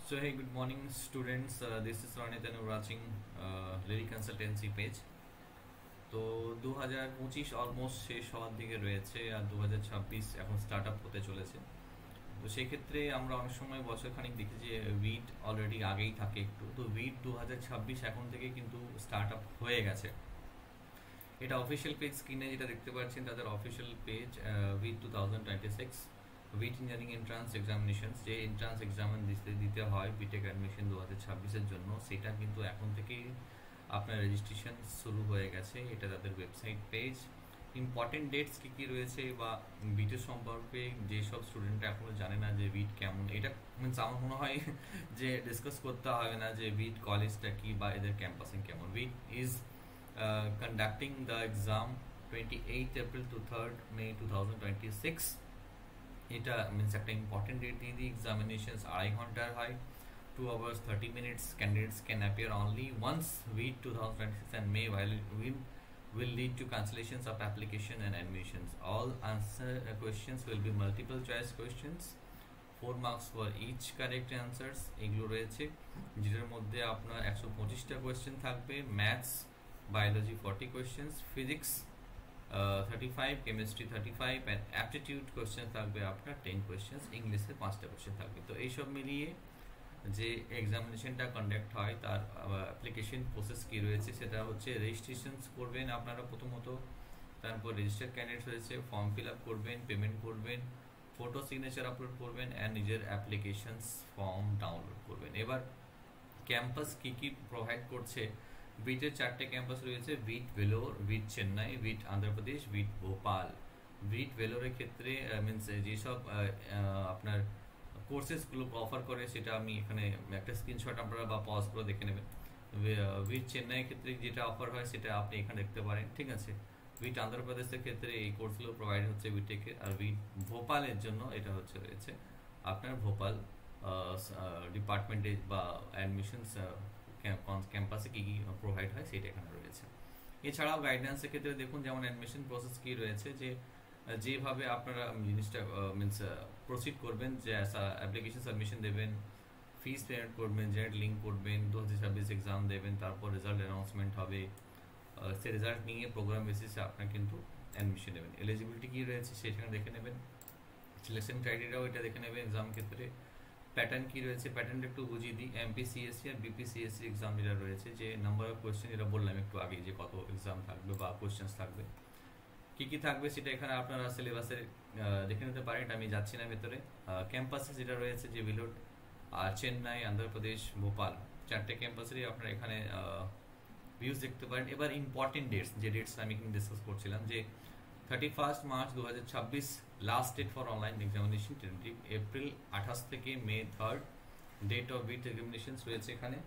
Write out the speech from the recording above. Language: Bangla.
So hey, good morning, students. This is Ronit and we're watching Lily Consultancy page. তো 2025 অলমোস্ট শেষ হওয়ার দিকে রয়েছে আর 2026 এখন স্টার্ট আপ হতে চলেছে। তো সেই ক্ষেত্রে আমরা অনেক সময় বছর খানিক দেখি যে উইড অলরেডি আগেই থাকে একটু, তো উইড 2026 এখন থেকে কিন্তু স্টার্ট আপ হয়ে গেছে। এটা অফিসিয়াল পেজ স্ক্রিনে যেটা দেখতে পাচ্ছেন তাদের official page weed 2026 weed engineering entrance examination, যে এন্ট্রান্স এক্সাম দিতে হয় বিটেক অ্যাডমিশন 2026-এর জন্য, সেটা কিন্তু এখন থেকেই আপনার রেজিস্ট্রেশন শুরু হয়ে গেছে। এটা তাদের ওয়েবসাইট পেজ। ইম্পর্টেন্ট ডেটস কী কী রয়েছে বা বিটের সম্পর্কে যেসব স্টুডেন্টরা এখনও জানে না যে বিট কেমন, এটা মিনস আমার মনে হয় যে ডিসকাস করতে হবে না যে বিট কলেজটা কী বা এদের ক্যাম্পাসিং কেমন। BIT is conducting the exam 28 April to 3rd May 2026. এটা মিনস একটা ইম্পর্টেন্ট ডেট দিয়ে দিই। এক্সামিনেশনস 2.5 ঘন্টার হয়, 2 hours 30 minutes. Candidates can appear only once. Week 2026 and May will lead to cancellations of application and admissions. All answer questions will be multiple choice questions. 4 marks for each correct answers এগুলো রয়েছে, যেটার মধ্যে আপনার 125টা কোয়েশ্চেন থাকবে। Maths biology 40 questions, physics 35, chemistry 35 and aptitude question থাকবে আপনার 10 questions, ইংলিশে 5টা কোয়েশ্চেন থাকবে। তো এইসব মিলিয়ে যে এক্সামিনেশনটা কন্ডাক্ট হয় তার অ্যাপ্লিকেশন প্রসেস কী রয়েছে সেটা হচ্ছে রেজিস্ট্রেশন করবেন আপনারা প্রথমত, তারপর রেজিস্টার্ড ক্যান্ডিডেট হয়েছে ফর্ম ফিল আপ করবেন, পেমেন্ট করবেন, ফটো সিগনেচার আপলোড করবেন অ্যান্ড নিজের অ্যাপ্লিকেশনস ফর্ম ডাউনলোড করবেন। এবার ক্যাম্পাস কী কী প্রোভাইড করছে, বিটের 4টে ক্যাম্পাস রয়েছে, VIT Vellore, VIT Chennai, VIT Andhra Pradesh, VIT Bhopal. VIT ভেলোরের ক্ষেত্রে মিনস যেসব আপনার কোর্সেসগুলো অফার করে সেটা আমি এখানে একটা স্ক্রিনশট আপনারা বা পজ করে দেখে নেবেন। বিট চেন্নাইয়ের ক্ষেত্রে যেটা অফার হয় সেটা আপনি এখানে দেখতে পারেন, ঠিক আছে। বিট অন্ধ্রপ্রদেশের ক্ষেত্রে এই কোর্সগুলো প্রোভাইড হচ্ছে বিটেকের, আর বিট ভোপালের জন্য এটা হচ্ছে রয়েছে আপনার ভোপাল ডিপার্টমেন্টে বা অ্যাডমিশনস ক্যাম্পাসে কী কী প্রোভাইড হয় সেটা এখানে রয়েছে। এছাড়াও গাইডেন্সের ক্ষেত্রে দেখুন যেমন অ্যাডমিশন প্রসেস কী রয়েছে, যে যেভাবে আপনারা জিনিসটা মিনস প্রসিড করবেন, যে অ্যাপ্লিকেশন সাবমিশন দেবেন, ফিস পেমেন্ট করবেন, জেনারেট লিঙ্ক করবেন, 2026 এক্সাম দেবেন, তারপর রেজাল্ট অ্যানাউন্সমেন্ট হবে, সে রেজাল্ট নিয়ে প্রোগ্রাম বেসিসে আপনার কিন্তু অ্যাডমিশন নেবেন। এলিজিবিলিটি কী রয়েছে সেখানে দেখে নেবেন, সিলেকশন ক্রাইটেরিয়াও এটা দেখে নেবেন। এক্সাম ক্ষেত্রে প্যাটার্ন কী রয়েছে, প্যাটার্নটা একটু বুঝিয়ে দিই। এমপিসিএসসি আর বিপিসিএসসি এক্সাম যেটা রয়েছে, যে নাম্বার অফ কোয়েশ্চেন যেটা বললাম একটু আগে, যে কত এক্সাম থাকবে বা কোয়েশ্চেন্স থাকবে, কী কী থাকবে সেটা এখানে আপনারা সিলেবাসে দেখে নিতে পারেন, এটা আমি যাচ্ছি না ভেতরে। ক্যাম্পাসে যেটা রয়েছে যে বিলোড আর চেন্নাই, অন্ধ্রপ্রদেশ, ভোপাল, 4টে ক্যাম্পাসেরই আপনারা এখানে ভিউজ দেখতে পারেন। এবার ইম্পর্টেন্ট ডেটস, যে ডেটস আমি এখানে ডিসকাস করছিলাম, যে 31 March 2026 last date for online examination, tentative April 28 থেকে May 3rd date of BIT examination রয়েছে এখানে।